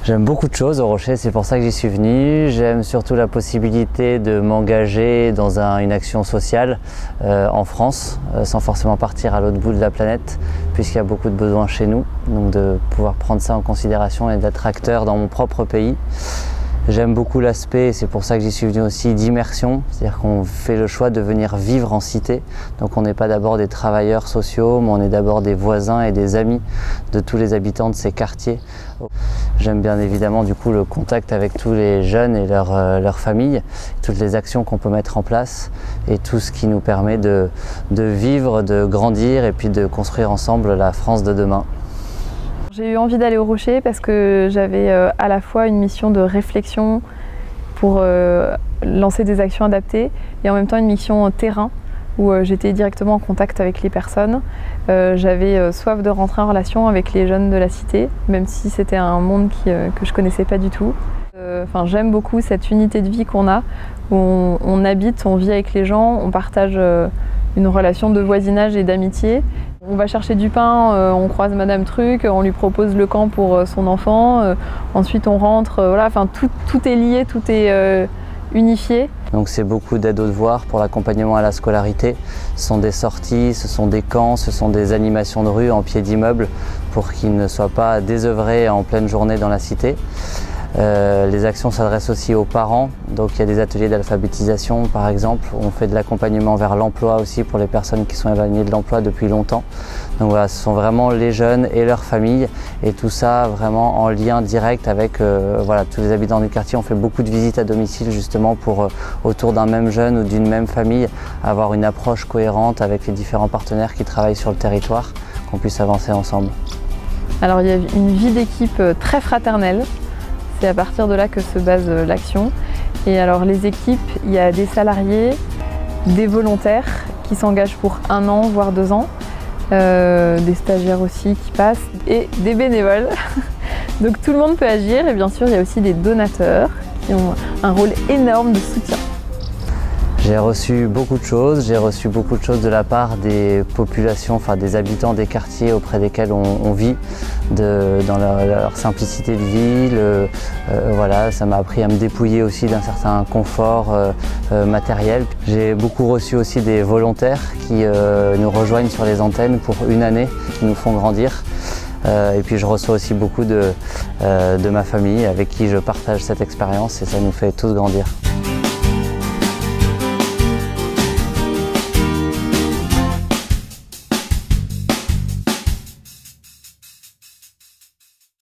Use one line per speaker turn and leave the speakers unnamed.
J'aime beaucoup de choses au Rocher, c'est pour ça que j'y suis venu. J'aime surtout la possibilité de m'engager dans une action sociale en France, sans forcément partir à l'autre bout de la planète, puisqu'il y a beaucoup de besoins chez nous. Donc de pouvoir prendre ça en considération et d'être acteur dans mon propre pays. J'aime beaucoup l'aspect, c'est pour ça que j'y suis venu aussi, d'immersion, c'est-à-dire qu'on fait le choix de venir vivre en cité. Donc on n'est pas d'abord des travailleurs sociaux, mais on est d'abord des voisins et des amis de tous les habitants de ces quartiers. J'aime bien évidemment du coup le contact avec tous les jeunes et leurs familles, toutes les actions qu'on peut mettre en place et tout ce qui nous permet de vivre, de grandir et puis de construire ensemble la France de demain.
J'ai eu envie d'aller au Rocher parce que j'avais à la fois une mission de réflexion pour lancer des actions adaptées et en même temps une mission terrain où j'étais directement en contact avec les personnes. J'avais soif de rentrer en relation avec les jeunes de la cité, même si c'était un monde que je connaissais pas du tout. J'aime beaucoup cette unité de vie qu'on a, où on habite, on vit avec les gens, on partage une relation de voisinage et d'amitié. On va chercher du pain, on croise Madame Truc, on lui propose le camp pour son enfant, ensuite on rentre, voilà, tout est lié, tout est unifié.
Donc c'est beaucoup d'aide aux devoirs pour l'accompagnement à la scolarité. Ce sont des sorties, ce sont des camps, ce sont des animations de rue en pied d'immeuble pour qu'ils ne soient pas désœuvrés en pleine journée dans la cité. Les actions s'adressent aussi aux parents, donc il y a des ateliers d'alphabétisation par exemple, on fait de l'accompagnement vers l'emploi aussi pour les personnes qui sont éloignées de l'emploi depuis longtemps. Donc voilà, ce sont vraiment les jeunes et leurs familles et tout ça vraiment en lien direct avec voilà, tous les habitants du quartier. On fait beaucoup de visites à domicile justement pour autour d'un même jeune ou d'une même famille avoir une approche cohérente avec les différents partenaires qui travaillent sur le territoire, qu'on puisse avancer ensemble.
Alors il y a une vie d'équipe très fraternelle. C'est à partir de là que se base l'action. Et alors les équipes, il y a des salariés, des volontaires qui s'engagent pour 1 an, voire 2 ans, des stagiaires aussi qui passent, et des bénévoles. Donc tout le monde peut agir et bien sûr il y a aussi des donateurs qui ont un rôle énorme de soutien.
J'ai reçu beaucoup de choses. J'ai reçu beaucoup de choses de la part des populations, enfin des habitants des quartiers auprès desquels on vit, dans leur simplicité de vie. Voilà, ça m'a appris à me dépouiller aussi d'un certain confort matériel. J'ai beaucoup reçu aussi des volontaires qui nous rejoignent sur les antennes pour 1 année, qui nous font grandir. Et puis je reçois aussi beaucoup de ma famille avec qui je partage cette expérience et ça nous fait tous grandir.